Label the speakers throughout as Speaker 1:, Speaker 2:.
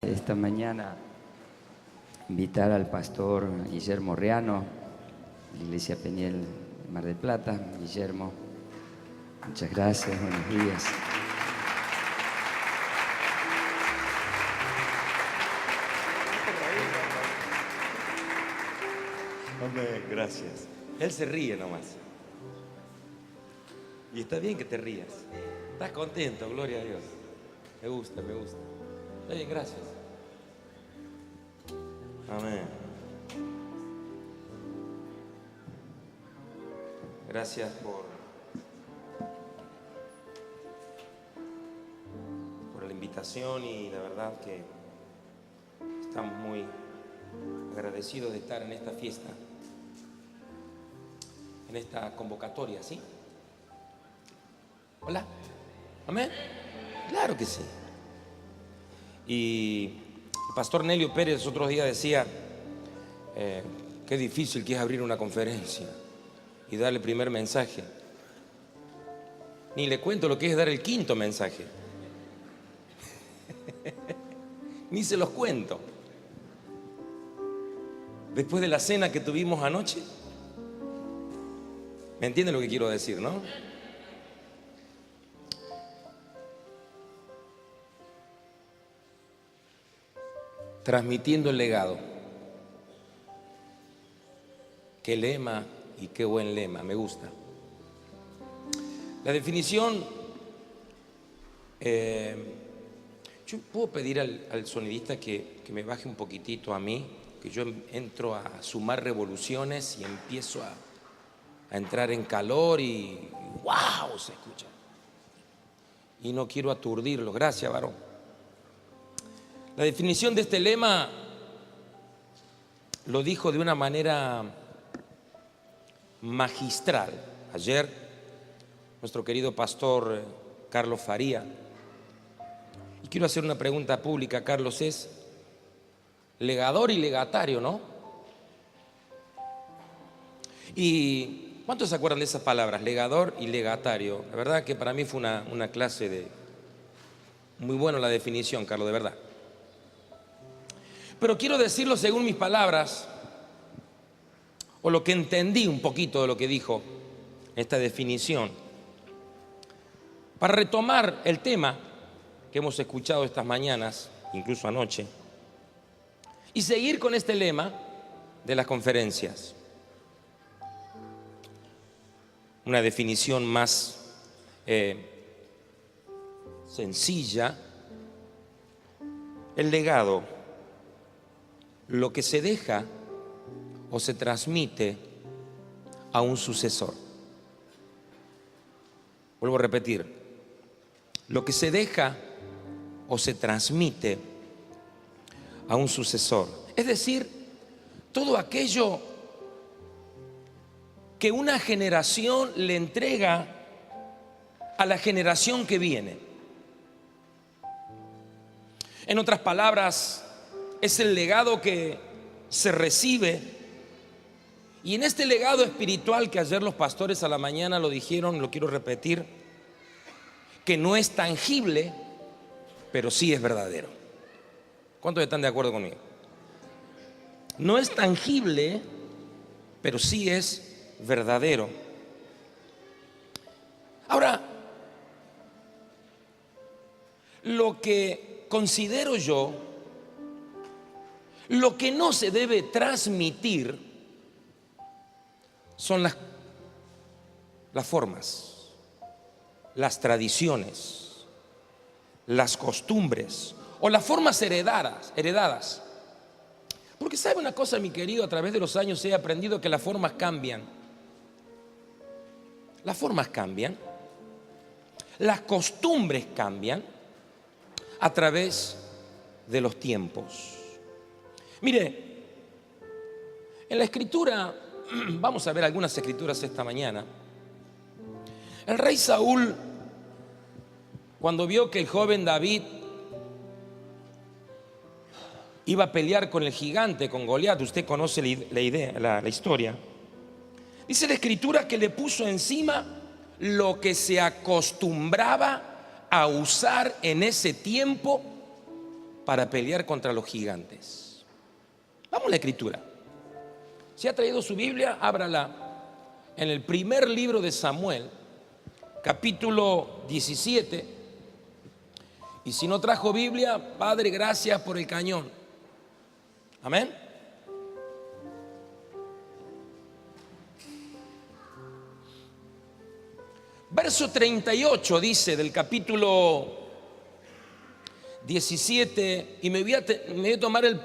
Speaker 1: Esta mañana invitar al pastor Guillermo Reano, de la Iglesia Peniel de Mar del Plata. Guillermo, muchas gracias, buenos días.
Speaker 2: Amén, gracias. Él se ríe nomás. Y está bien que te rías. Estás contento, gloria a Dios. Me gusta, me gusta. Está bien, gracias. Amén. Gracias por la invitación, y la verdad que estamos muy agradecidos de estar en esta fiesta, en esta convocatoria, ¿sí? Hola. Amén. Claro que sí. Y el pastor Nelio Pérez otros días decía qué difícil que es abrir una conferencia y dar el primer mensaje. Ni le cuento lo que es dar el quinto mensaje. Ni se los cuento. Después de la cena que tuvimos anoche, ¿me entienden lo que quiero decir, no? Transmitiendo el legado. Qué lema y qué buen lema, me gusta. La definición, yo puedo pedir al sonidista que me baje un poquitito a mí, que yo entro a sumar revoluciones y empiezo a entrar en calor y ¡wow! Se escucha. Y no quiero aturdirlo. Gracias, varón. La definición de este lema lo dijo de una manera magistral ayer nuestro querido pastor Carlos Faría. Y quiero hacer una pregunta pública. Carlos es legador y legatario, ¿no? ¿Y cuántos se acuerdan de esas palabras? Legador y legatario. La verdad que para mí fue una clase de... Muy buena la definición, Carlos, de verdad. Pero quiero decirlo según mis palabras, o lo que entendí un poquito de lo que dijo esta definición, para retomar el tema que hemos escuchado estas mañanas, incluso anoche, y seguir con este lema de las conferencias. Una definición más sencilla: el legado, lo que se deja o se transmite a un sucesor. Vuelvo a repetir: lo que se deja o se transmite a un sucesor. Es decir, todo aquello que una generación le entrega a la generación que viene. En otras palabras, es el legado que se recibe. Y en este legado espiritual que ayer los pastores a la mañana lo dijeron, lo quiero repetir, que no es tangible, pero sí es verdadero. ¿Cuántos están de acuerdo conmigo? No es tangible, pero sí es verdadero. Ahora, lo que considero yo, lo que no se debe transmitir son las formas, las tradiciones, las costumbres o las formas heredadas. Porque sabe una cosa, mi querido, a través de los años he aprendido que las formas cambian. Las formas cambian, las costumbres cambian a través de los tiempos. Mire, en la escritura, vamos a ver algunas escrituras esta mañana. El rey Saúl, cuando vio que el joven David iba a pelear con el gigante, con Goliat, usted conoce la historia. Dice la escritura que le puso encima lo que se acostumbraba a usar en ese tiempo para pelear contra los gigantes. Vamos a la escritura. Si ha traído su Biblia, ábrala en el primer libro de Samuel, capítulo 17. Y si no trajo Biblia, Padre, gracias por el cañón. Amén. Verso 38 dice del capítulo 17, y me voy a tomar el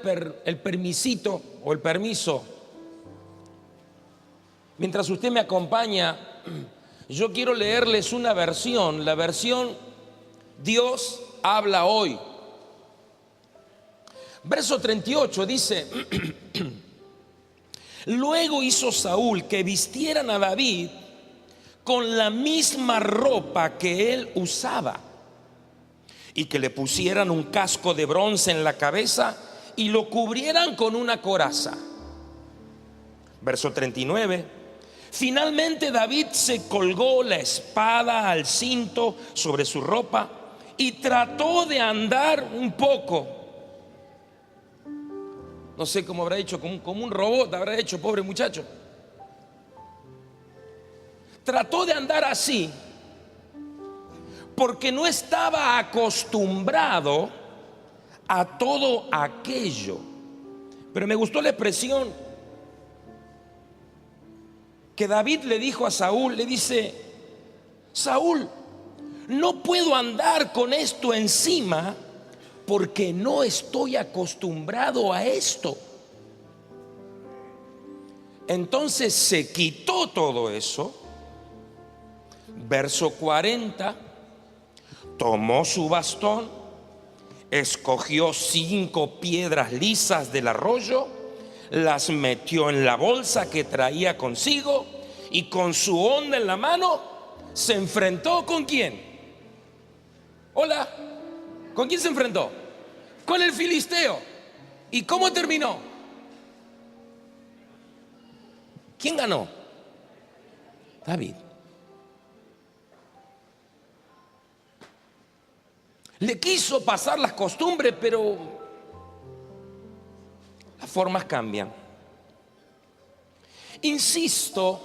Speaker 2: permisito o el permiso. Mientras usted me acompaña, yo quiero leerles una versión, la versión Dios habla hoy. Verso 38 dice: luego hizo Saúl que vistieran a David con la misma ropa que él usaba, y que le pusieran un casco de bronce en la cabeza y lo cubrieran con una coraza. Verso 39: finalmente David se colgó la espada al cinto sobre su ropa y trató de andar un poco. No sé cómo habrá hecho, como un robot habrá hecho, pobre muchacho. Trató de andar así porque no estaba acostumbrado a todo aquello. Pero me gustó la expresión que David le dijo a Saúl. Le dice: Saúl, no puedo andar con esto encima porque no estoy acostumbrado a esto. Entonces se quitó todo eso. Verso 40: tomó su bastón, escogió 5 piedras lisas del arroyo, las metió en la bolsa que traía consigo, y con su honda en la mano se enfrentó. ¿Con quién? Hola, ¿con quién se enfrentó? Con el filisteo. ¿Y cómo terminó? ¿Quién ganó? David. Le quiso pasar las costumbres, pero las formas cambian. Insisto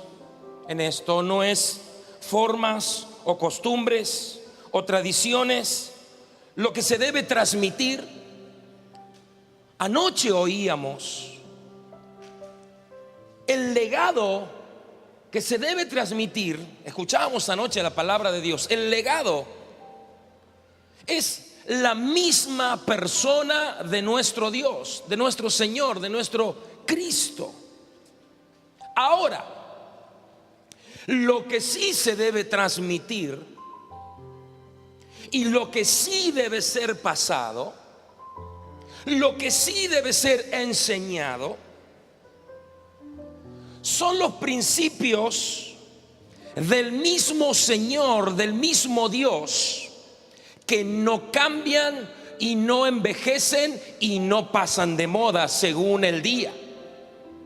Speaker 2: en esto, no es formas o costumbres o tradiciones lo que se debe transmitir. Anoche oíamos el legado que se debe transmitir. Escuchábamos anoche la palabra de Dios. El legado es la misma persona de nuestro Dios, de nuestro Señor, de nuestro Cristo. Ahora, lo que sí se debe transmitir y lo que sí debe ser pasado, lo que sí debe ser enseñado, son los principios del mismo Señor, del mismo Dios, que no cambian y no envejecen y no pasan de moda según el día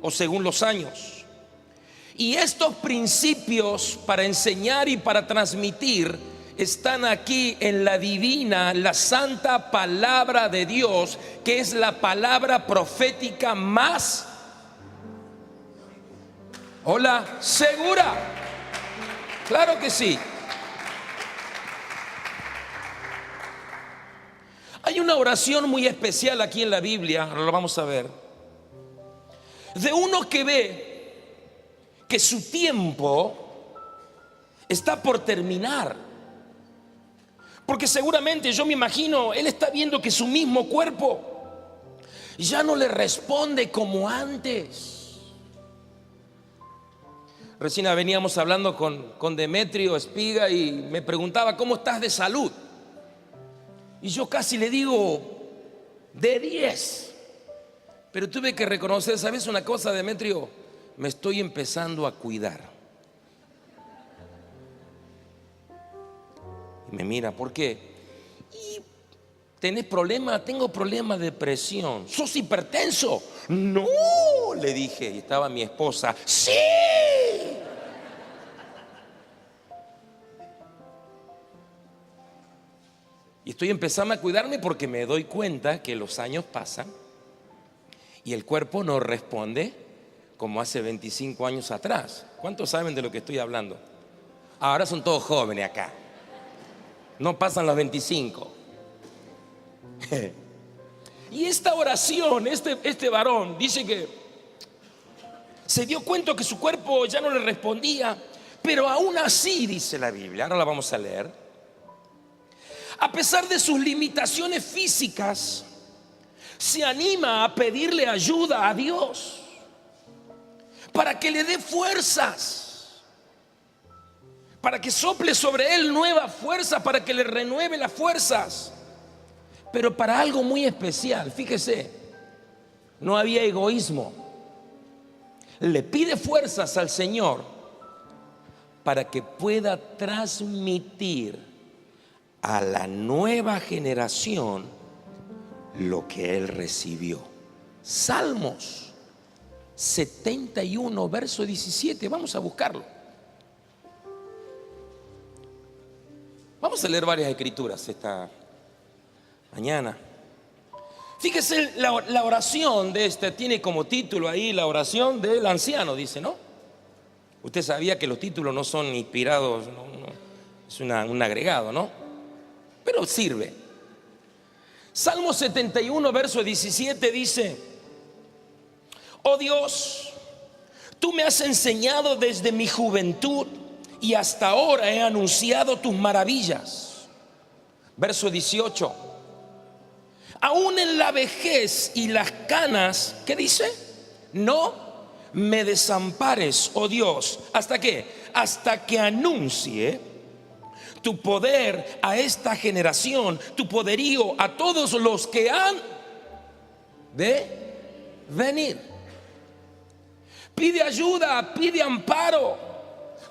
Speaker 2: o según los años. Y estos principios para enseñar y para transmitir están aquí en la divina, la santa palabra de Dios, que es la palabra profética más, hola, segura. Claro que sí. Hay una oración muy especial aquí en la Biblia, ahora lo vamos a ver, de uno que ve que su tiempo está por terminar. Porque seguramente, yo me imagino, él está viendo que su mismo cuerpo ya no le responde como antes. Recién veníamos hablando con Demetrio Espiga y me preguntaba: ¿cómo estás de salud? Y yo casi le digo de 10. Pero tuve que reconocer, ¿sabes una cosa, Demetrio? Me estoy empezando a cuidar. Y me mira: ¿por qué? ¿Y tenés problema? Tengo problema de presión. ¿Sos hipertenso? No, le dije. Y estaba mi esposa: ¡sí! Y estoy empezando a cuidarme porque me doy cuenta que los años pasan y el cuerpo no responde como hace 25 años atrás. ¿Cuántos saben de lo que estoy hablando? Ahora son todos jóvenes acá. No pasan los 25. Y esta oración, este varón dice que se dio cuenta que su cuerpo ya no le respondía, pero aún así, dice la Biblia, ahora la vamos a leer, a pesar de sus limitaciones físicas, se anima a pedirle ayuda a Dios para que le dé fuerzas, para que sople sobre él nueva fuerza, para que le renueve las fuerzas, pero para algo muy especial. Fíjese, no había egoísmo. Le pide fuerzas al Señor para que pueda transmitir a la nueva generación lo que él recibió. Salmos 71, verso 17. Vamos a buscarlo. Vamos a leer varias escrituras esta mañana. Fíjese, la oración de tiene como título ahí la oración del anciano, dice, ¿no? Usted sabía que los títulos no son inspirados, no, es un agregado, ¿no? Pero sirve. Salmo 71, verso 17 dice: oh Dios, tú me has enseñado desde mi juventud y hasta ahora he anunciado tus maravillas. Verso 18: aún en la vejez y las canas, ¿qué dice? No me desampares, oh Dios. ¿Hasta qué? Hasta que anuncie tu poder a esta generación, tu poderío a todos los que han de venir. Pide ayuda, pide amparo,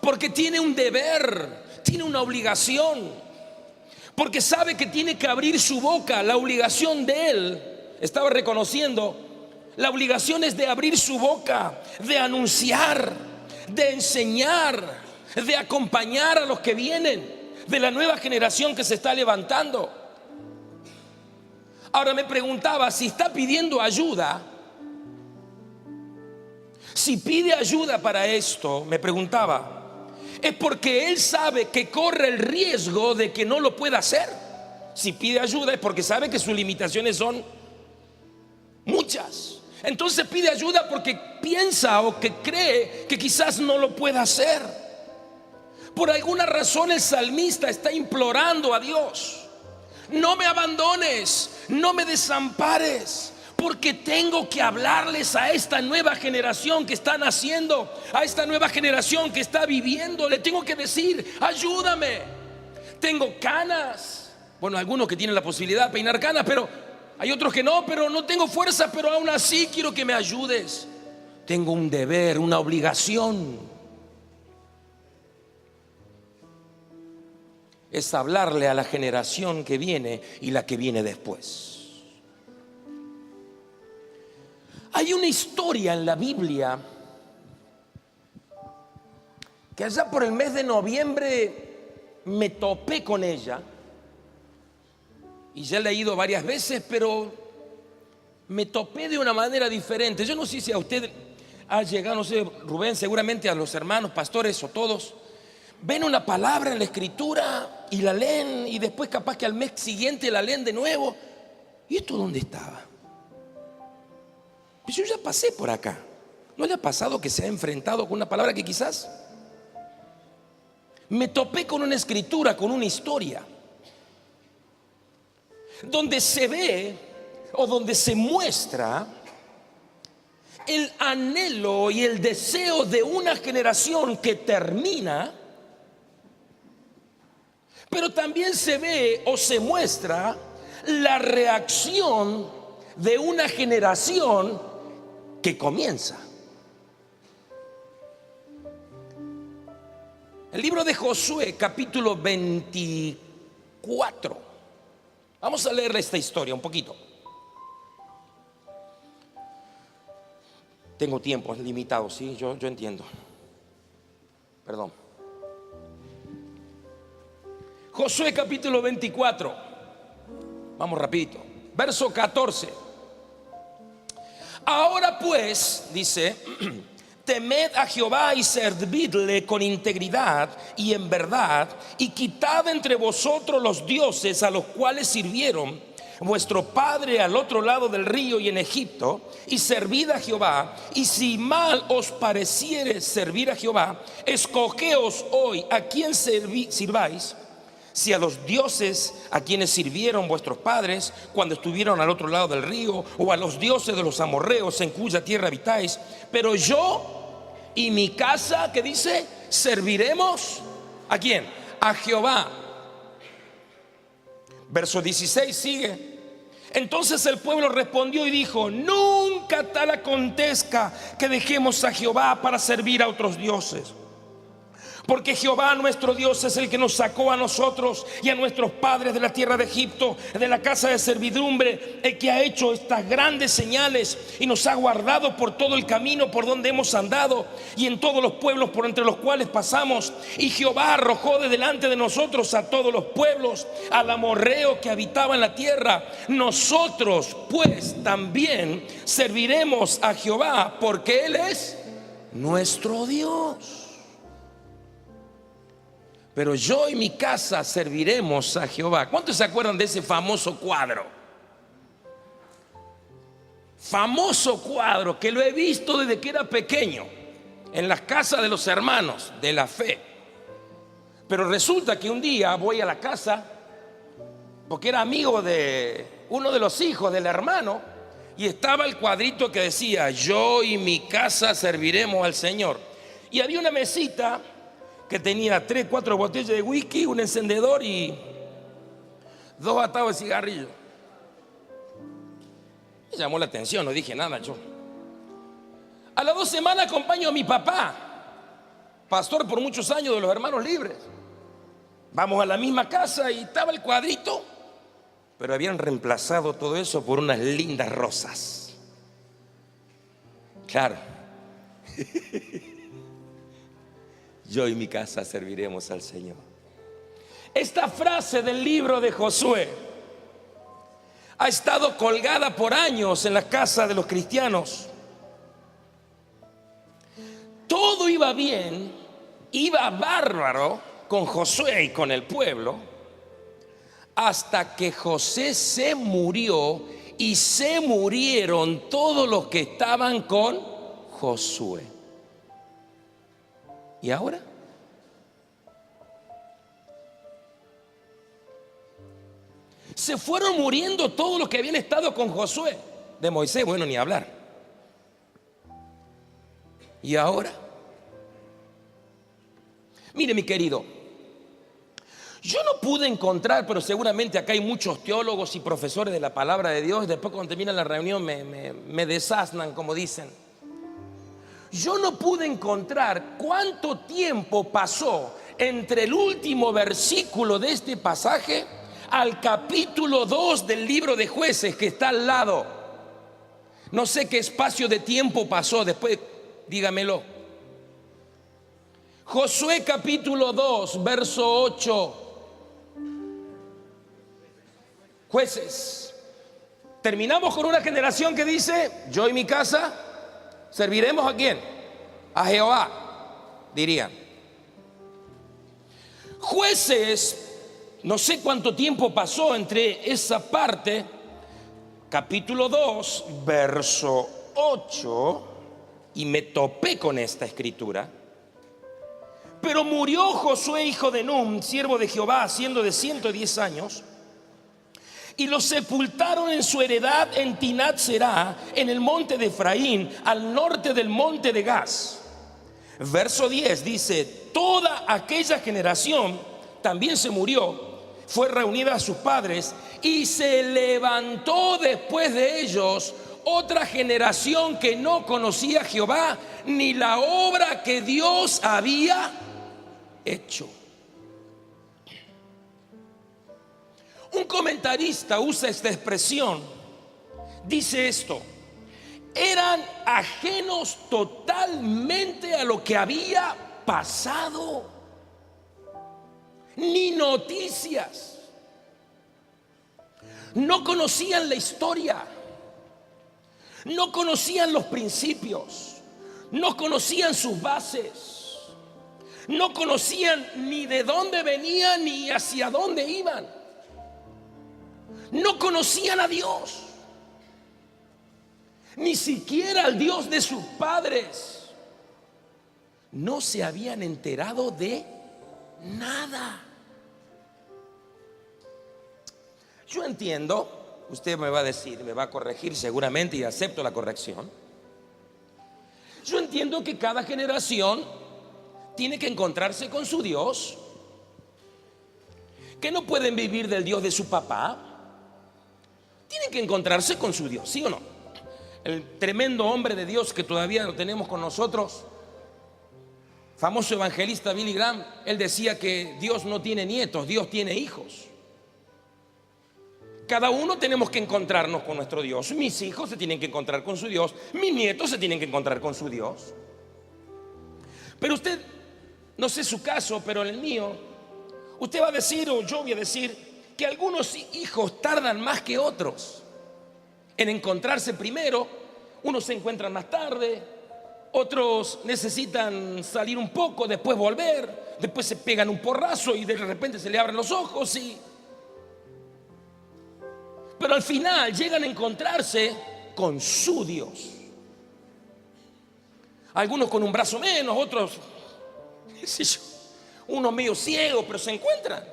Speaker 2: porque tiene un deber, tiene una obligación, porque sabe que tiene que abrir su boca. La obligación de él, estaba reconociendo, la obligación es de abrir su boca, de anunciar, de enseñar, de acompañar a los que vienen, de la nueva generación que se está levantando. Ahora me preguntaba, si está pidiendo ayuda, si pide ayuda para esto, me preguntaba, ¿es porque él sabe que corre el riesgo de que no lo pueda hacer? Si pide ayuda es porque sabe que sus limitaciones son muchas. Entonces pide ayuda porque piensa o que cree que quizás no lo pueda hacer. Por alguna razón el salmista está implorando a Dios: no me abandones, no me desampares, porque tengo que hablarles a esta nueva generación que está naciendo, a esta nueva generación que está viviendo. Le tengo que decir: ayúdame. Tengo canas. Bueno, algunos que tienen la posibilidad de peinar canas, pero hay otros que no, pero no tengo fuerza, pero aún así quiero que me ayudes. Tengo un deber, una obligación. Es hablarle a la generación que viene y la que viene después. Hay una historia en la Biblia que allá por el mes de noviembre me topé con ella, y ya he leído varias veces, pero me topé de una manera diferente. Yo no sé si a usted ha llegado, no sé, Rubén, seguramente a los hermanos, pastores o todos, ven una palabra en la escritura y la leen, y después capaz que al mes siguiente la leen de nuevo. ¿Y esto dónde estaba? Pues yo ya pasé por acá. ¿No le ha pasado que se ha enfrentado con una palabra que quizás? Me topé con una escritura, con una historia, donde se ve o donde se muestra el anhelo y el deseo de una generación que termina, pero también se ve o se muestra la reacción de una generación que comienza. El libro de Josué, capítulo 24. Vamos a leer esta historia un poquito. Tengo tiempo limitado, sí, yo entiendo. Perdón. Josué capítulo 24. Vamos rapidito. Verso 14. Ahora pues, dice, temed a Jehová y servidle con integridad y en verdad, y quitad entre vosotros los dioses a los cuales sirvieron vuestro padre al otro lado del río y en Egipto, y servid a Jehová. Y si mal os pareciere servir a Jehová, escogeos hoy a quién sirváis, si a los dioses a quienes sirvieron vuestros padres cuando estuvieron al otro lado del río, o a los dioses de los amorreos en cuya tierra habitáis. Pero yo y mi casa, ¿qué dice? Serviremos ¿a quién? A Jehová. Verso 16 sigue. Entonces el pueblo respondió y dijo: nunca tal acontezca que dejemos a Jehová para servir a otros dioses. Porque Jehová nuestro Dios es el que nos sacó a nosotros y a nuestros padres de la tierra de Egipto, de la casa de servidumbre, el que ha hecho estas grandes señales y nos ha guardado por todo el camino por donde hemos andado y en todos los pueblos por entre los cuales pasamos. Y Jehová arrojó de delante de nosotros a todos los pueblos, al amorreo que habitaba en la tierra. Nosotros pues también serviremos a Jehová, porque Él es nuestro Dios. Pero yo y mi casa serviremos a Jehová. ¿Cuántos se acuerdan de ese famoso cuadro? Famoso cuadro que lo he visto desde que era pequeño en las casas de los hermanos de la fe. Pero resulta que un día voy a la casa, porque era amigo de uno de los hijos del hermano, y estaba el cuadrito que decía: yo y mi casa serviremos al Señor. Y había una mesita que tenía 3, 4 botellas de whisky, un encendedor y 2 atados de cigarrillo. Me llamó la atención, no dije nada yo. A las 2 semanas acompaño a mi papá, pastor por muchos años de los Hermanos Libres. Vamos a la misma casa y estaba el cuadrito, pero habían reemplazado todo eso por unas lindas rosas. Claro. Yo y mi casa serviremos al Señor. Esta frase del libro de Josué ha estado colgada por años en la casa de los cristianos. Todo iba bien, iba bárbaro con Josué y con el pueblo, hasta que José se murió y se murieron todos los que estaban con Josué. ¿Y ahora? Se fueron muriendo todos los que habían estado con Josué. De Moisés, bueno, ni hablar. ¿Y ahora? Mire, mi querido, yo no pude encontrar, pero seguramente acá hay muchos teólogos y profesores de la palabra de Dios. Después cuando termina la reunión me desasnan, como dicen. Yo no pude encontrar cuánto tiempo pasó entre el último versículo de este pasaje al capítulo 2 del libro de Jueces, que está al lado. No sé qué espacio de tiempo pasó, después dígamelo. Josué capítulo 2, verso 8. Jueces. Terminamos con una generación que dice: yo y mi casa serviremos ¿a quién? A Jehová, dirían. Jueces, no sé cuánto tiempo pasó entre esa parte, capítulo 2, verso 8, y me topé con esta escritura. Pero murió Josué, hijo de Nun, siervo de Jehová, siendo de 110 años, y lo sepultaron en su heredad en Tinat Será, en el monte de Efraín, al norte del monte de Gaz. Verso 10 dice: toda aquella generación también se murió, fue reunida a sus padres, y se levantó después de ellos otra generación que no conocía a Jehová, ni la obra que Dios había hecho. Un comentarista usa esta expresión, dice esto: eran ajenos totalmente a lo que había pasado, ni noticias. No conocían la historia, no conocían los principios, no conocían sus bases, no conocían ni de dónde venían ni hacia dónde iban. No conocían a Dios, ni siquiera al Dios de sus padres. No se habían enterado de nada. Yo entiendo, usted me va a decir, me va a corregir seguramente, y acepto la corrección. Yo entiendo que cada generación tiene que encontrarse con su Dios, que no pueden vivir del Dios de su papá, tienen que encontrarse con su Dios, ¿sí o no? El tremendo hombre de Dios que todavía lo tenemos con nosotros, famoso evangelista Billy Graham, él decía que Dios no tiene nietos, Dios tiene hijos. Cada uno tenemos que encontrarnos con nuestro Dios. Mis hijos se tienen que encontrar con su Dios, mis nietos se tienen que encontrar con su Dios. Pero usted, no sé su caso, pero en el mío, usted va a decir, o yo voy a decir, que algunos hijos tardan más que otros en encontrarse primero. Unos se encuentran más tarde, otros necesitan salir un poco, después volver, después se pegan un porrazo y de repente se le abren los ojos pero al final llegan a encontrarse con su Dios. Algunos con un brazo menos, otros, qué sé yo, unos medio ciegos, pero se encuentran.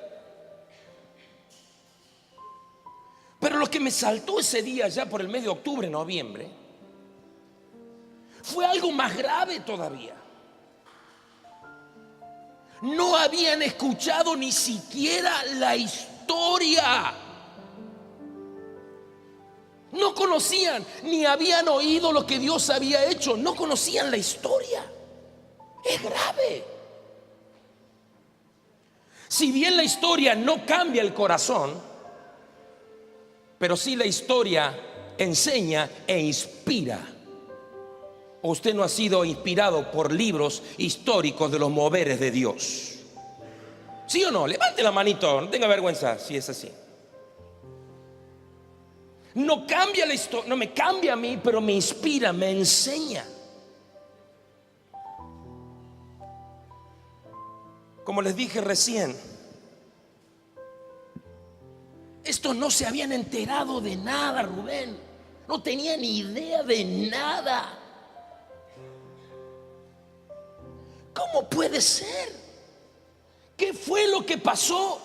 Speaker 2: Pero lo que me saltó ese día, ya por el mes de octubre, noviembre, fue algo más grave todavía. No habían escuchado ni siquiera la historia. No conocían, ni habían oído lo que Dios había hecho. No conocían la historia. Es grave. Si bien la historia no cambia el corazón, pero sí la historia enseña e inspira. ¿O usted no ha sido inspirado por libros históricos de los moveres de Dios? ¿Sí o no? Levante la manito, no tenga vergüenza si es así. No cambia la historia, no me cambia a mí, pero me inspira, me enseña. Como les dije recién, estos no se habían enterado de nada, Rubén. No tenían ni idea de nada. ¿Cómo puede ser? ¿Qué fue lo que pasó?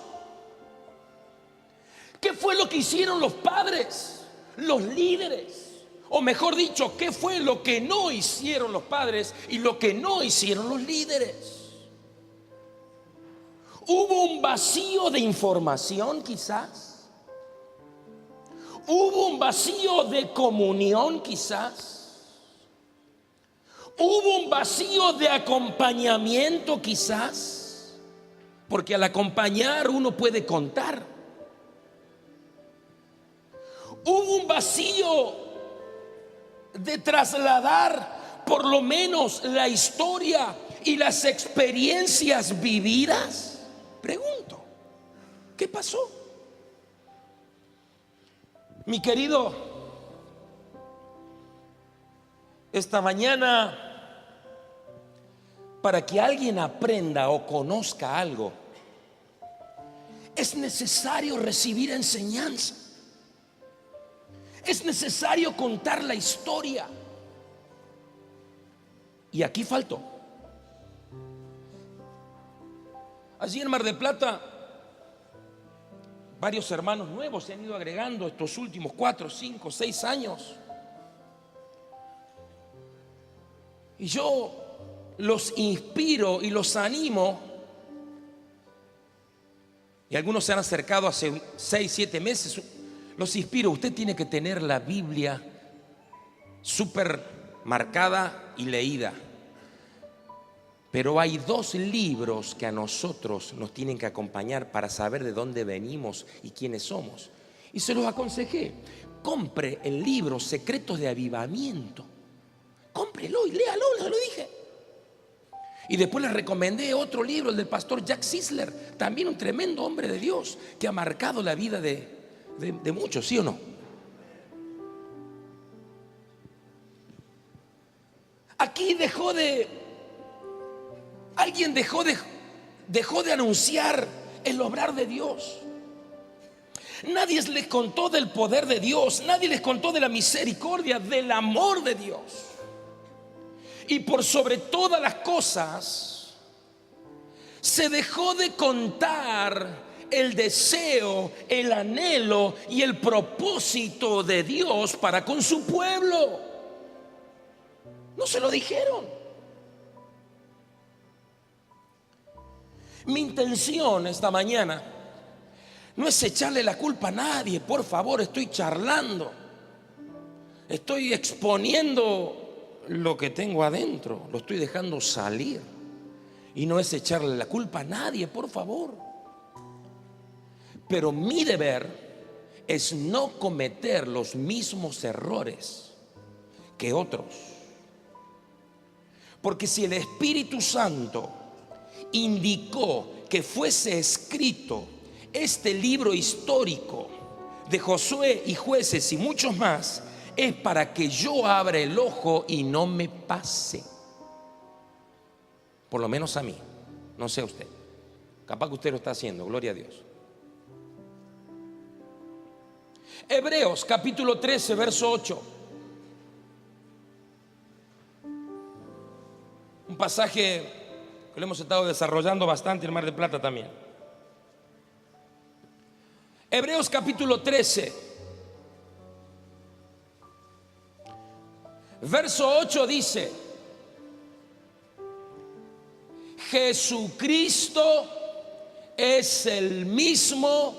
Speaker 2: ¿Qué fue lo que hicieron los padres, los líderes? O mejor dicho, ¿qué fue lo que no hicieron los padres y lo que no hicieron los líderes? ¿Hubo un vacío de información quizás? ¿Hubo un vacío de comunión quizás? ¿Hubo un vacío de acompañamiento quizás? Porque al acompañar uno puede contar. Hubo un vacío de trasladar por lo menos la historia y las experiencias vividas. Pregunto, ¿qué pasó? Mi querido, esta mañana, para que alguien aprenda o conozca algo, es necesario recibir enseñanza. Es necesario contar la historia. Y aquí faltó. Allí en Mar del Plata, varios hermanos nuevos se han ido agregando estos últimos 4, 5, 6 años. Y yo los inspiro y los animo. Y algunos se han acercado hace 6, 7 meses. Los inspiro, usted tiene que tener la Biblia súper marcada y leída. Pero hay 2 libros que a nosotros nos tienen que acompañar para saber de dónde venimos y quiénes somos. Y se los aconsejé, compre el libro Secretos de Avivamiento. Cómprelo y léalo, se lo dije. Y después les recomendé otro libro, el del pastor Jack Sisler, también un tremendo hombre de Dios que ha marcado la vida de de muchos, ¿sí o no? Aquí alguien dejó de anunciar el obrar de Dios. Nadie les contó del poder de Dios, nadie les contó de la misericordia, del amor de Dios. Y por sobre todas las cosas, se dejó de contar el deseo, el anhelo y el propósito de Dios para con su pueblo. No se lo dijeron. Mi intención esta mañana no es echarle la culpa a nadie, por favor, estoy charlando, estoy exponiendo lo que tengo adentro, lo estoy dejando salir. Y no es echarle la culpa a nadie, por favor. Pero mi deber es no cometer los mismos errores que otros. Porque si el Espíritu Santo indicó que fuese escrito este libro histórico de Josué y Jueces y muchos más, es para que yo abra el ojo y no me pase. Por lo menos a mí, no sé a usted. Capaz que usted lo está haciendo, gloria a Dios. Hebreos capítulo 13, verso 8. Un pasaje que lo hemos estado desarrollando bastante en Mar del Plata también. Hebreos capítulo 13, verso 8 dice: Jesucristo es el mismo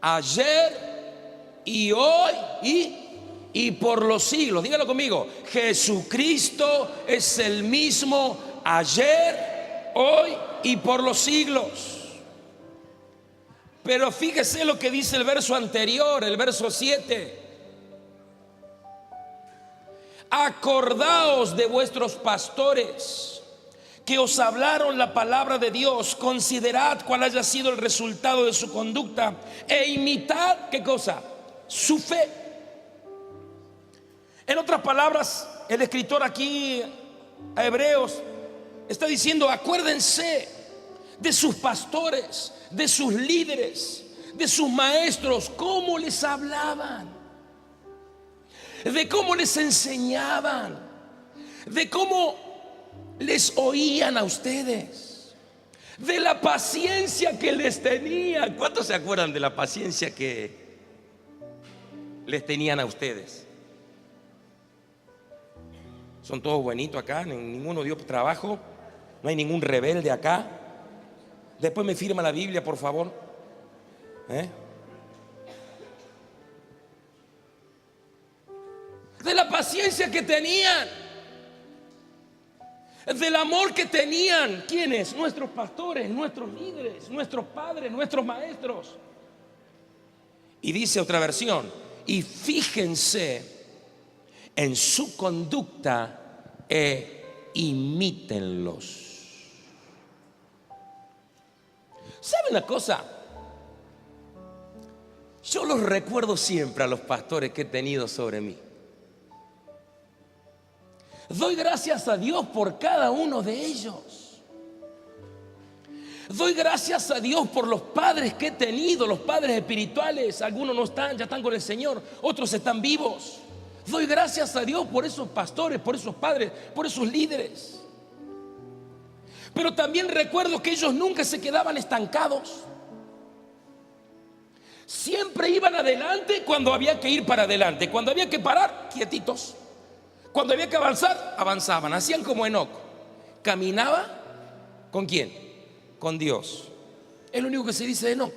Speaker 2: ayer y hoy y por los siglos. Dígalo conmigo: Jesucristo es el mismo ayer, hoy y por los siglos. Pero fíjese lo que dice el verso anterior, el verso 7. Acordaos de vuestros pastores que os hablaron la palabra de Dios. Considerad cuál haya sido el resultado de su conducta e imitad, ¿qué cosa? Su fe. En otras palabras, el escritor aquí a Hebreos está diciendo: acuérdense de sus pastores, de sus líderes, de sus maestros, cómo les hablaban, de cómo les enseñaban, de cómo les oían a ustedes, de la paciencia que les tenían. ¿Cuántos se acuerdan de la paciencia que les tenían a ustedes? Son todos buenitos acá, ninguno dio trabajo, no hay ningún rebelde acá. Después me firma la Biblia, por favor. De la paciencia que tenían, del amor que tenían. ¿Quiénes? Nuestros pastores, nuestros líderes, nuestros padres, nuestros maestros. Y dice otra versión: y fíjense en su conducta e imítenlos. ¿Sabe una cosa? Yo los recuerdo siempre a los pastores que he tenido sobre mí. Doy gracias a Dios por cada uno de ellos. Doy gracias a Dios por los padres que he tenido, los padres espirituales. Algunos no están, ya están con el Señor, otros están vivos. Doy gracias a Dios por esos pastores, por esos padres, por esos líderes. Pero también recuerdo que ellos nunca se quedaban estancados. Siempre iban adelante cuando había que ir para adelante. Cuando había que parar, quietitos. Cuando había que avanzar, avanzaban. Hacían como Enoc. Caminaba, ¿con quién? Con Dios. Es lo único que se dice de Enoc,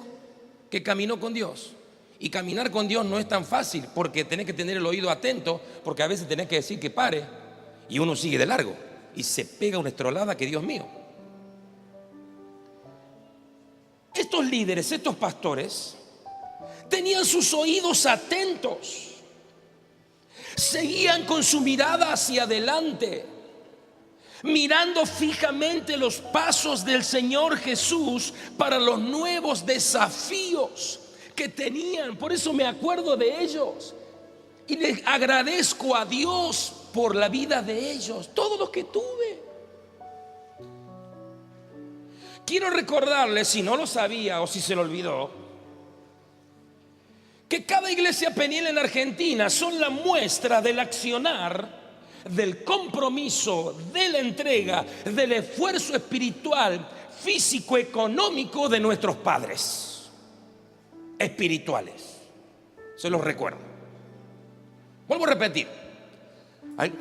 Speaker 2: que caminó con Dios. Y caminar con Dios no es tan fácil, porque tenés que tener el oído atento, porque a veces tenés que decir que pare y uno sigue de largo y se pega una estrolada que, Dios mío. Estos líderes, estos pastores, tenían sus oídos atentos, seguían con su mirada hacia adelante, mirando fijamente los pasos del Señor Jesús para los nuevos desafíos que tenían. Por eso me acuerdo de ellos y les agradezco a Dios por la vida de ellos, todos los que tuve. Quiero recordarles, si no lo sabía o si se lo olvidó, que cada iglesia Peniel en Argentina son la muestra del accionar, del compromiso, de la entrega, del esfuerzo espiritual, físico, económico de nuestros padres espirituales. Se los recuerdo. Vuelvo a repetir.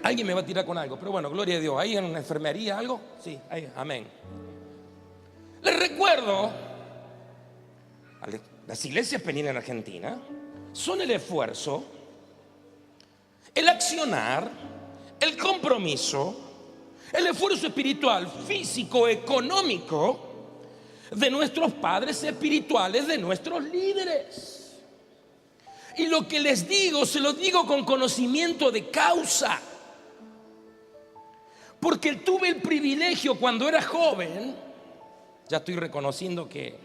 Speaker 2: Alguien me va a tirar con algo, pero bueno, gloria a Dios. ¿Hay en la enfermería algo? Sí, ahí, amén. Les recuerdo, las iglesias Peniel en Argentina son el esfuerzo, el accionar, el compromiso, el esfuerzo espiritual, físico, económico de nuestros padres espirituales, de nuestros líderes. Y lo que les digo, se lo digo con conocimiento de causa, porque tuve el privilegio cuando era joven. Ya estoy reconociendo que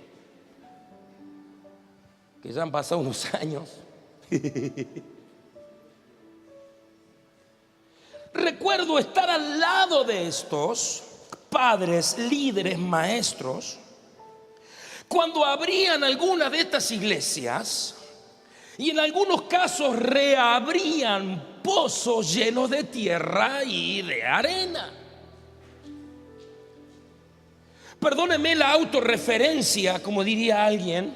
Speaker 2: ya han pasado unos años. Recuerdo estar al lado de estos padres, líderes, maestros, cuando abrían alguna de estas iglesias y en algunos casos reabrían pozos llenos de tierra y de arena. Perdóneme la autorreferencia, como diría alguien,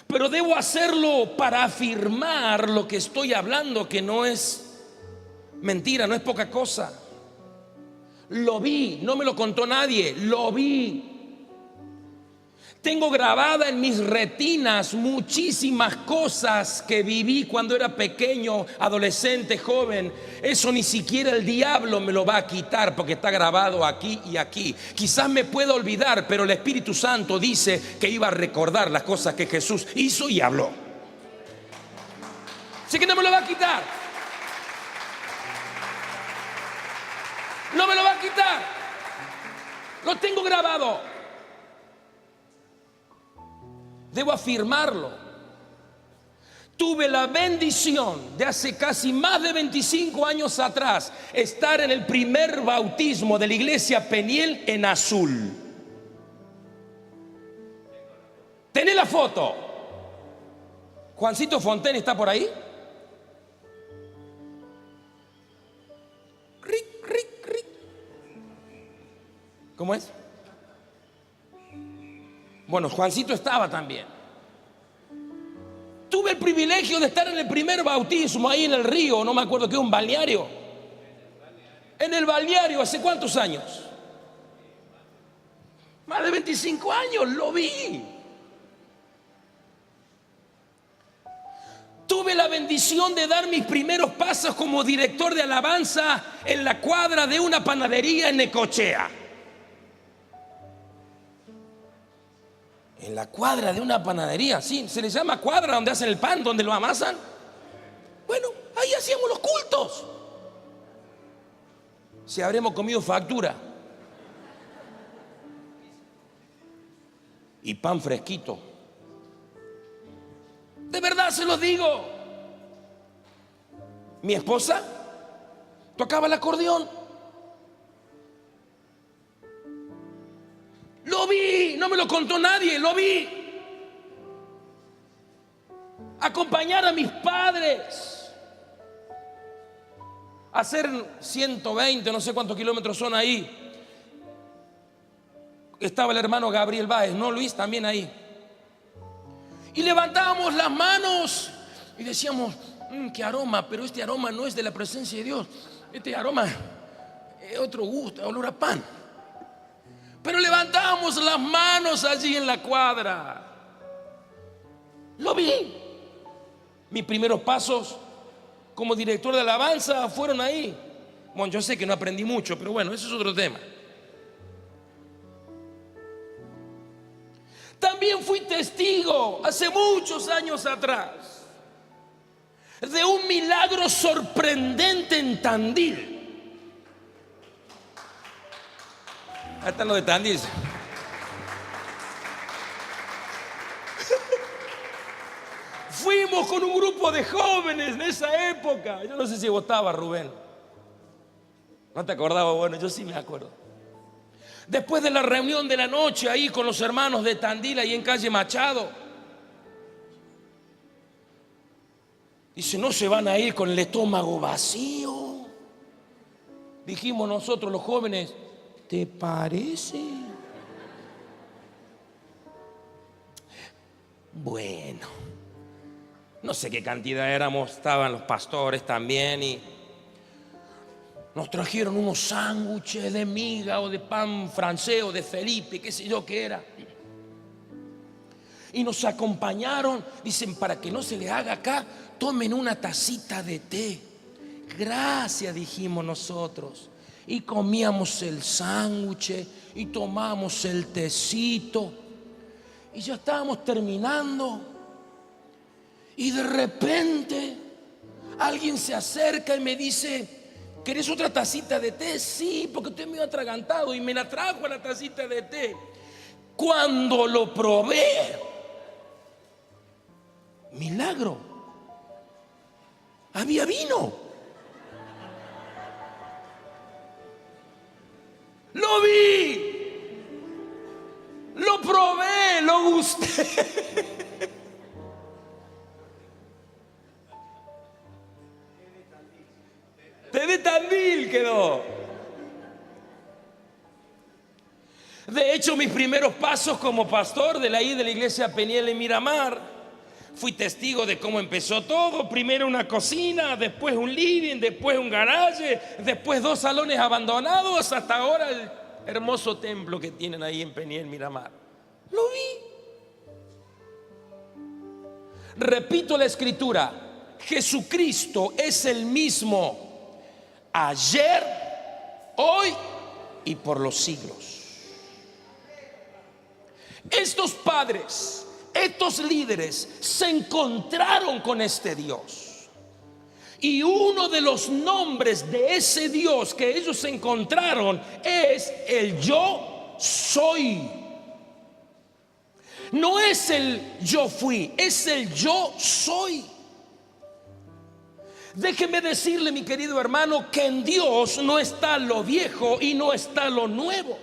Speaker 2: pero debo hacerlo para afirmar lo que estoy hablando, que no es mentira, no es poca cosa. Lo vi, no me lo contó nadie, lo vi. Tengo grabada en mis retinas muchísimas cosas que viví cuando era pequeño, adolescente, joven. Eso ni siquiera el diablo me lo va a quitar porque está grabado aquí y aquí. Quizás me pueda olvidar, pero el Espíritu Santo dice que iba a recordar las cosas que Jesús hizo y habló. Así que no me lo va a quitar. No me lo va a quitar. Lo tengo grabado. Debo afirmarlo. Tuve la bendición de hace casi más de 25 años atrás estar en el primer bautismo de la iglesia Peniel en azul. ¿Tenés la foto? Juancito Fontaine está por ahí. Rick. ¿Cómo es? Bueno, Juancito estaba también. Tuve el privilegio de estar en el primer bautismo ahí en el río, no me acuerdo qué, un balneario. En el balneario, ¿hace cuántos años? Más de 25 años, lo vi. Tuve la bendición de dar mis primeros pasos como director de alabanza en la cuadra de una panadería en Necochea. En la cuadra de una panadería, sí, se le llama cuadra donde hacen el pan, donde lo amasan. Bueno, ahí hacíamos los cultos. Si habremos comido factura y pan fresquito. De verdad se los digo. Mi esposa tocaba el acordeón. Lo vi, no me lo contó nadie, lo vi. Acompañar a mis padres a hacer 120, no sé cuántos kilómetros son ahí. Estaba el hermano Gabriel Báez, ¿no, Luis? También ahí. Y levantábamos las manos y decíamos, qué aroma, pero este aroma no es de la presencia de Dios. Este aroma es otro gusto, olor a pan. Pero levantábamos las manos allí en la cuadra. Lo vi. Mis primeros pasos como director de alabanza fueron ahí. Bueno, yo sé que no aprendí mucho, pero bueno, eso es otro tema. También fui testigo hace muchos años atrás de un milagro sorprendente en Tandil. Ahí están los de Tandil. fuimos con un grupo de jóvenes de esa época. Yo no sé si vos estabas, Rubén. ¿No te acordabas? Bueno, yo sí me acuerdo. Después de la reunión de la noche ahí con los hermanos de Tandil, ahí en calle Machado, dice, no se van a ir con el estómago vacío. Dijimos nosotros los jóvenes, ¿te parece? Bueno, no sé qué cantidad éramos, estaban los pastores también y nos trajeron unos sándwiches de miga o de pan francés o de Felipe, qué sé yo qué era. Y nos acompañaron, dicen, para que no se le haga acá, tomen una tacita de té. Gracias, dijimos nosotros. Y comíamos el sándwich y tomamos el tecito. Y ya estábamos terminando. Y de repente alguien se acerca y me dice, ¿querés otra tacita de té? Sí, porque estoy medio atragantado. Y me la trajo la tacita de té. Cuando lo probé, milagro, había vino. Lo vi, lo probé, lo gusté. Té de Tandil quedó. De hecho, mis primeros pasos como pastor de la iglesia Peniel en Miramar, fui testigo de cómo empezó todo. Primero una cocina, después un living, después un garaje, después 2 salones abandonados, hasta ahora el hermoso templo que tienen ahí en Peniel Miramar. Lo vi. Repito la escritura, Jesucristo es el mismo ayer, hoy y por los siglos. Estos padres, estos líderes se encontraron con este Dios. Y uno de los nombres de ese Dios que ellos se encontraron es el yo soy. No es el yo fui, es el yo soy. Déjeme decirle, mi querido hermano, que en Dios no está lo viejo y no está lo nuevo.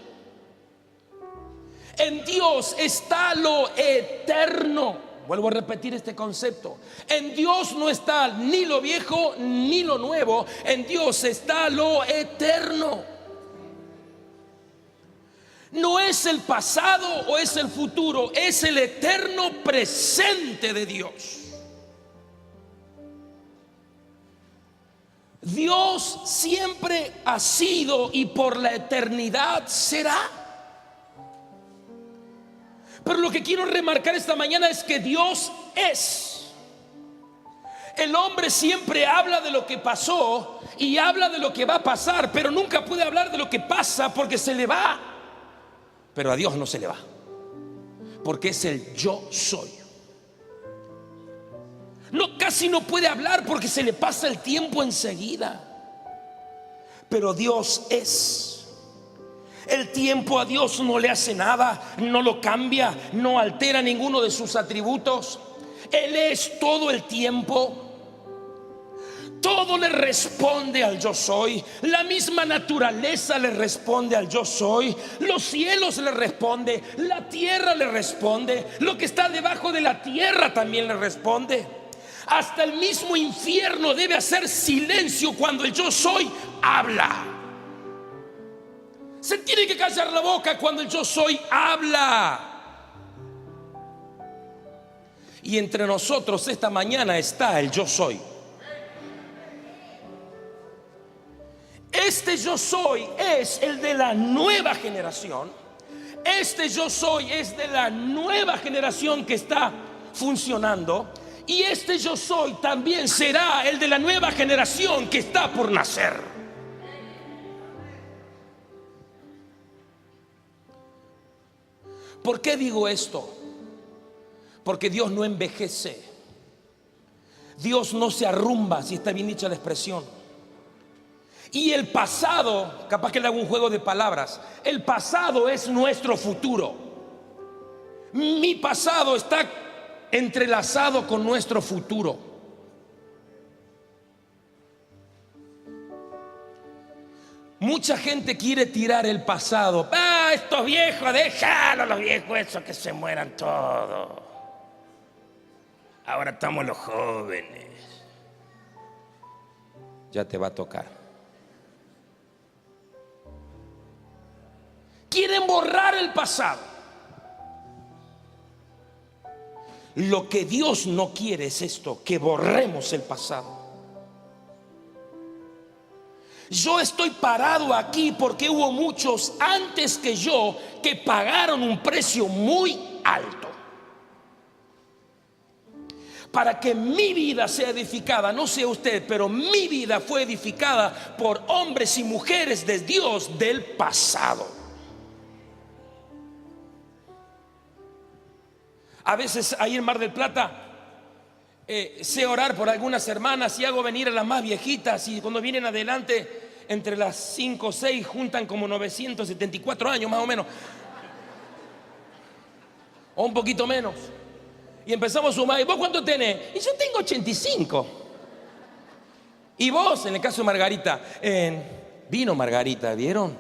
Speaker 2: En Dios está lo eterno. Vuelvo a repetir este concepto. En Dios no está ni lo viejo ni lo nuevo. En Dios está lo eterno. No es el pasado o es el futuro, es el eterno presente de Dios. Dios siempre ha sido y por la eternidad será. Pero lo que quiero remarcar esta mañana es que Dios es. El hombre siempre habla de lo que pasó y habla de lo que va a pasar, pero nunca puede hablar de lo que pasa porque se le va. Pero a Dios no se le va, porque es el yo soy. Casi no puede hablar porque se le pasa el tiempo enseguida. Pero Dios es. El tiempo a Dios no le hace nada, no lo cambia, no altera ninguno de sus atributos. Él es todo el tiempo. Todo le responde al yo soy. La misma naturaleza le responde al yo soy. Los cielos le responde, la tierra le responde, lo que está debajo de la tierra también le responde. Hasta el mismo infierno debe hacer silencio cuando el yo soy habla. Se tiene que callar la boca cuando el yo soy habla. Y entre nosotros esta mañana está el yo soy. Este yo soy es el de la nueva generación. Este yo soy es de la nueva generación que está funcionando. Y este yo soy también será el de la nueva generación que está por nacer. ¿Por qué digo esto? Porque Dios no envejece. Dios no se arrumba, si está bien dicha la expresión. Y el pasado, capaz que le hago un juego de palabras, el pasado es nuestro futuro. Mi pasado está entrelazado con nuestro futuro. Mucha gente quiere tirar el pasado. Estos viejos, déjalo, los viejos esos que se mueran todos. Ahora estamos los jóvenes. Ya te va a tocar. Quieren borrar el pasado. Lo que Dios no quiere es esto, que borremos el pasado. Yo estoy parado aquí porque hubo muchos antes que yo que pagaron un precio muy alto para que mi vida sea edificada. No sé usted, pero mi vida fue edificada por hombres y mujeres de Dios del pasado. A veces ahí en Mar del Plata sé orar por algunas hermanas y hago venir a las más viejitas, y cuando vienen adelante, entre las 5 o 6 juntan como 974 años más o menos, o un poquito menos, y empezamos a sumar. ¿Y vos cuánto tenés? Y yo tengo 85. Y vos, en el caso de Margarita, vino Margarita, ¿vieron?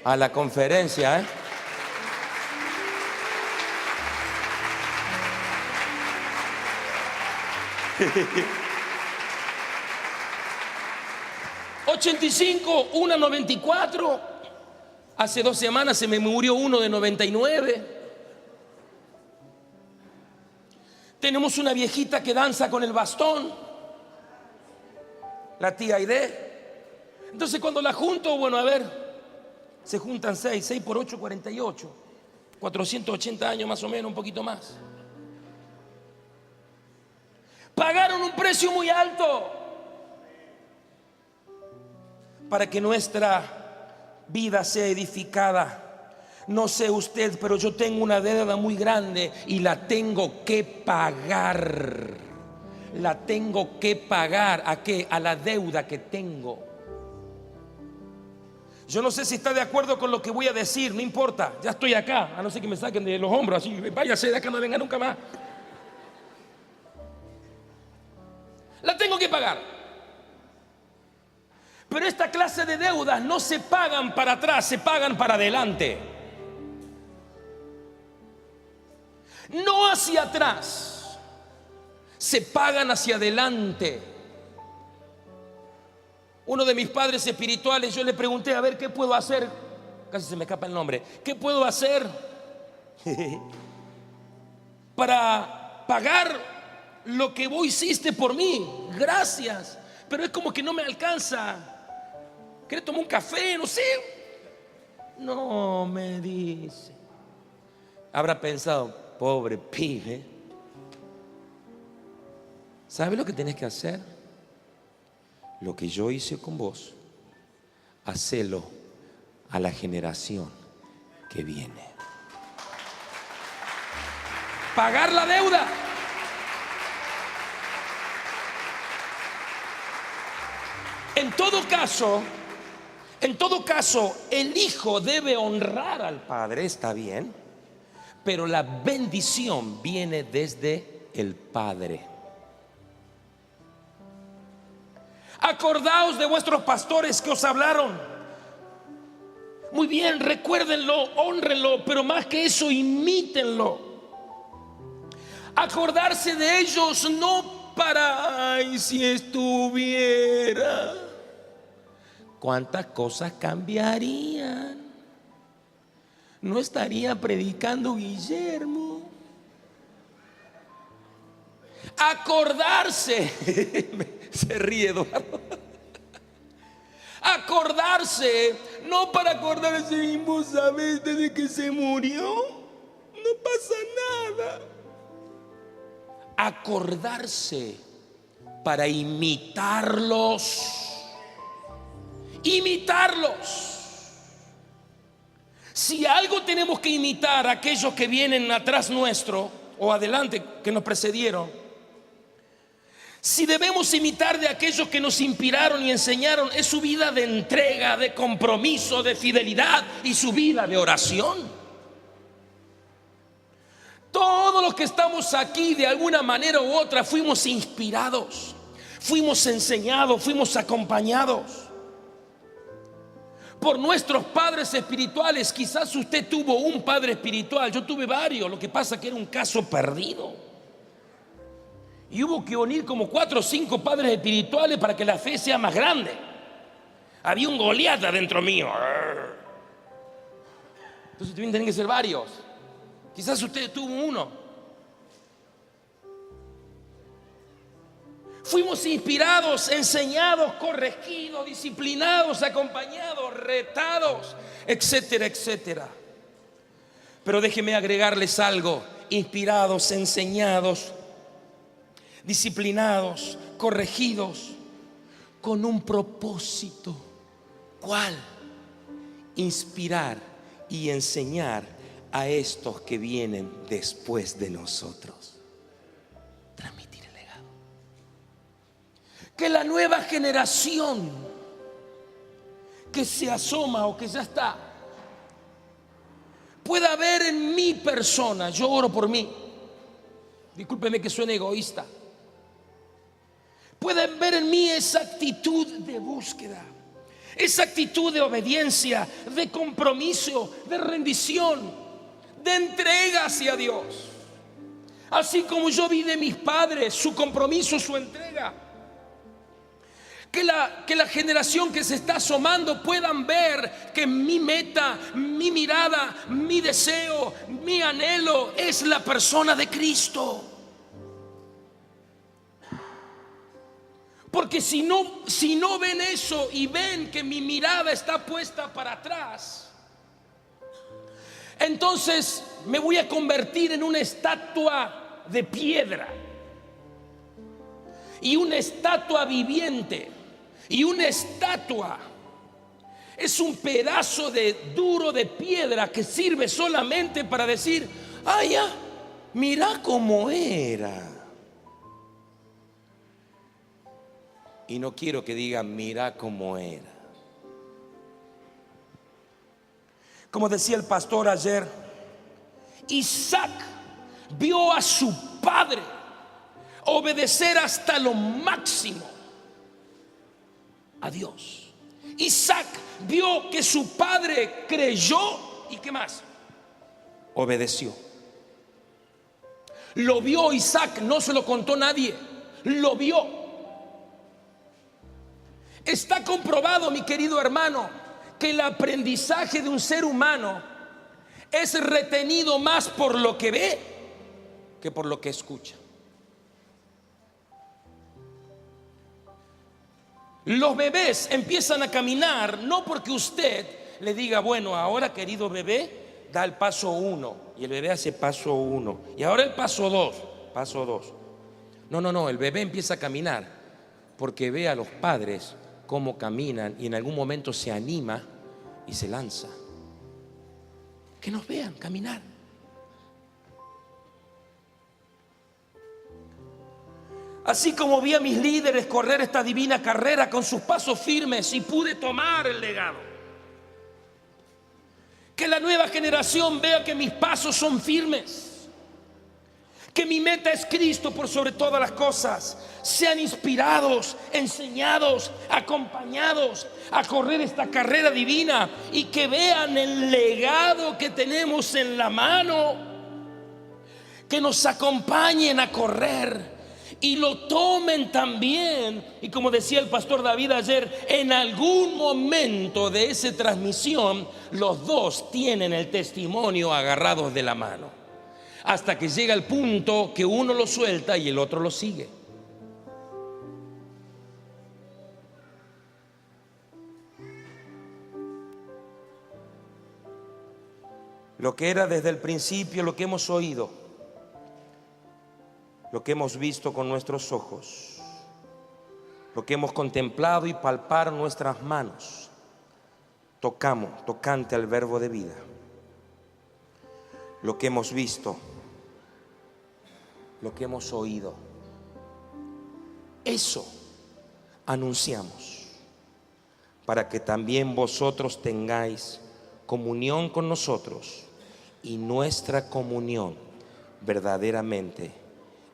Speaker 2: A la conferencia, ¿eh? ...85, una 94. Hace 2 semanas se me murió uno de 99. Tenemos una viejita que danza con el bastón, la tía Aide. Entonces cuando la junto, bueno, a ver, se juntan 6 por 8, 48, 480 años más o menos, un poquito más. Pagaron un precio muy alto para que nuestra vida sea edificada. No sé usted, pero yo tengo una deuda muy grande y la tengo que pagar. La tengo que pagar. ¿A qué? A la deuda que tengo. Yo no sé si está de acuerdo con lo que voy a decir, no importa, ya estoy acá, a no ser que me saquen de los hombros así, váyase de acá, no venga nunca más. La tengo que pagar. Pero esta clase de deudas no se pagan para atrás, se pagan para adelante. No hacia atrás, se pagan hacia adelante. Uno de mis padres espirituales, yo le pregunté, a ver, ¿qué puedo hacer? Casi se me escapa el nombre. ¿Qué puedo hacer para pagar lo que vos hiciste por mí? Gracias, pero es como que no me alcanza. ¿Querés tomar un café? No sé. No, me dice. Habrá pensado, pobre pibe. ¿Sabes lo que tenés que hacer? Lo que yo hice con vos, hacelo a la generación que viene. Pagar la deuda. En todo caso, el hijo debe honrar al padre, está bien, pero la bendición viene desde el padre. Acordaos de vuestros pastores que os hablaron. Muy bien, recuérdenlo, hónrenlo, pero más que eso, imítenlo. Acordarse de ellos no para, ay, si estuviera. ¿Cuántas cosas cambiarían? No estaría predicando Guillermo. Acordarse. Se ríe Eduardo. Acordarse, no para acordarse, vos sabés desde que se murió, no pasa nada. Acordarse para imitarlos. Imitarlos. Si algo tenemos que imitar a aquellos que vienen atrás nuestro o adelante, que nos precedieron, si debemos imitar de aquellos que nos inspiraron y enseñaron, es su vida de entrega, de compromiso, de fidelidad y su vida de oración. Todos los que estamos aquí, de alguna manera u otra, fuimos inspirados, fuimos enseñados, fuimos acompañados por nuestros padres espirituales. Quizás usted tuvo un padre espiritual, yo tuve varios, lo que pasa que era un caso perdido. Y hubo que unir como 4 o 5 padres espirituales para que la fe sea más grande. Había un Goliat dentro mío. Entonces tienen que ser varios. Quizás usted tuvo uno. Fuimos inspirados, enseñados, corregidos, disciplinados, acompañados, retados, etcétera, etcétera. Pero déjeme agregarles algo: inspirados, enseñados, disciplinados, corregidos, con un propósito. ¿Cuál? Inspirar y enseñar a estos que vienen después de nosotros. Transmitir el legado. Que la nueva generación que se asoma o que ya está pueda ver en mi persona, yo oro por mí, discúlpeme que suene egoísta, pueden ver en mí esa actitud de búsqueda, esa actitud de obediencia, de compromiso, de rendición, de entrega hacia Dios. Así como yo vi de mis padres su compromiso, su entrega. Que la generación que se está asomando puedan ver que mi meta, mi mirada, mi deseo, mi anhelo es la persona de Cristo. Porque si no ven eso y ven que mi mirada está puesta para atrás, entonces me voy a convertir en una estatua de piedra. Y una estatua viviente. Y una estatua es un pedazo duro de piedra que sirve solamente para decir: ah, ya, mira cómo era. Y no quiero que digan: mira cómo era. Como decía el pastor ayer, Isaac vio a su padre obedecer hasta lo máximo a Dios. Isaac vio que su padre creyó y ¿qué más? Obedeció. Lo vio Isaac, no se lo contó nadie, lo vio. Está comprobado, mi querido hermano, que el aprendizaje de un ser humano es retenido más por lo que ve que por lo que escucha. Los bebés empiezan a caminar no porque usted le diga: bueno, ahora, querido bebé, da el paso 1, y el bebé hace paso 1, y ahora el paso 2, paso 2. No, el bebé empieza a caminar porque ve a los padres cómo caminan y en algún momento se anima y se lanza. Que nos vean caminar. Así como vi a mis líderes correr esta divina carrera con sus pasos firmes y pude tomar el legado. Que la nueva generación vea que mis pasos son firmes. Que mi meta es Cristo por sobre todas las cosas. Sean inspirados, enseñados, acompañados a correr esta carrera divina. Y que vean el legado que tenemos en la mano. Que nos acompañen a correr. Y lo tomen también, y como decía el pastor David ayer, en algún momento de esa transmisión, los dos tienen el testimonio agarrados de la mano, hasta que llega el punto que uno lo suelta y el otro lo sigue. Lo que era desde el principio, lo que hemos oído, lo que hemos visto con nuestros ojos, lo que hemos contemplado y palpar nuestras manos, tocante al verbo de vida, lo que hemos visto, lo que hemos oído, eso anunciamos, para que también vosotros tengáis comunión con nosotros y nuestra comunión verdaderamente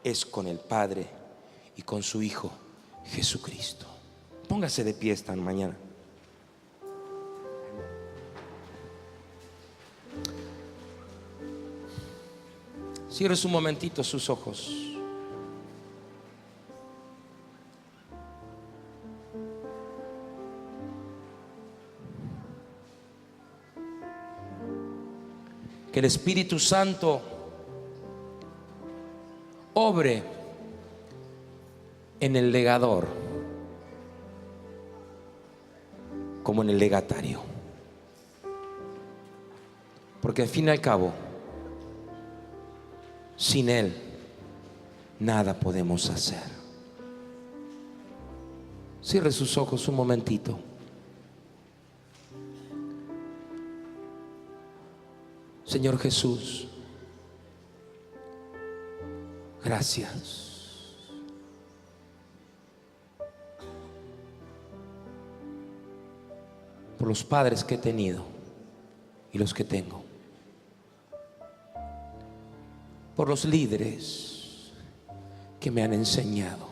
Speaker 2: es con el Padre y con su Hijo Jesucristo. Póngase de pie esta mañana. Cierre un momentito sus ojos. Que el Espíritu Santo obre en el legador como en el legatario, porque al fin y al cabo, sin Él nada podemos hacer. Cierre sus ojos un momentito. Señor Jesús, gracias. Por los padres que he tenido y los que tengo. Por los líderes que me han enseñado.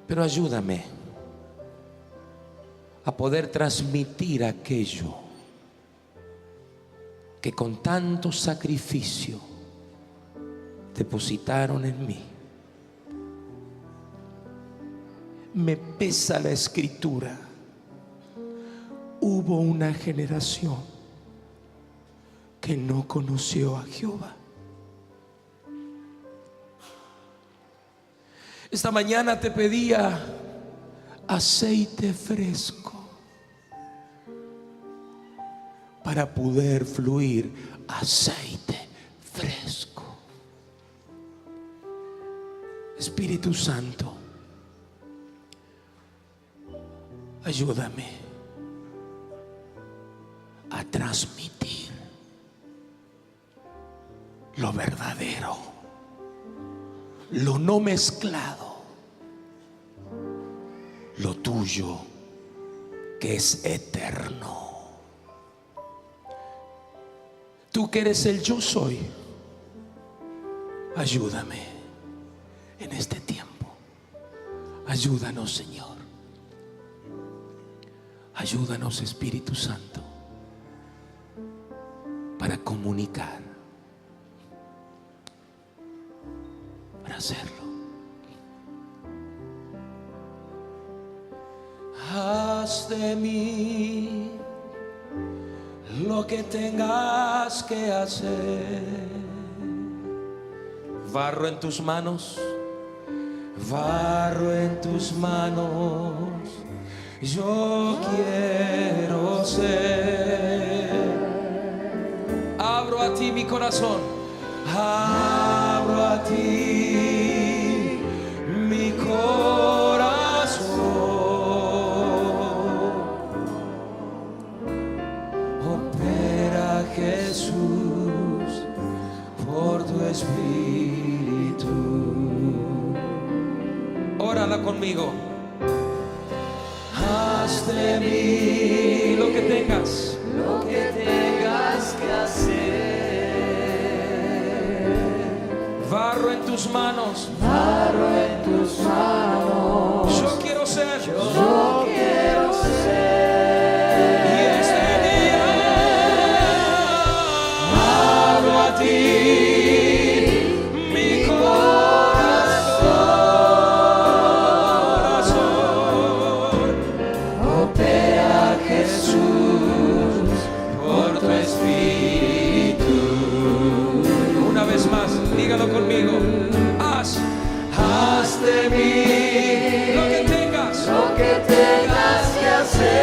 Speaker 2: Pero ayúdame a poder transmitir aquello que con tanto sacrificio depositaron en mí. Me pesa la escritura. Hubo una generación que no conoció a Jehová. Esta mañana te pedía aceite fresco para poder fluir aceite fresco. Espíritu Santo, ayúdame a transmitir lo verdadero, lo no mezclado, lo tuyo que es eterno. Tú que eres el yo soy, ayúdame en este tiempo. Ayúdanos, Señor. Ayúdanos, Espíritu Santo, para comunicar, para hacerlo. Haz de mí lo que tengas que hacer. Barro en tus manos, barro en tus manos. Yo quiero ser. Abro a ti mi corazón, abro a ti mi corazón. Opera, Jesús, por tu Espíritu. Órala conmigo. Haz de mí lo que tengas que hacer. Barro en tus manos, barro en tus manos. Yo quiero ser, yo quiero ser. Y este día abro a ti mi corazón. Opera, Jesús, por tu Espíritu. Una vez más, dígalo conmigo. Haz de mí lo que tengas que hacer.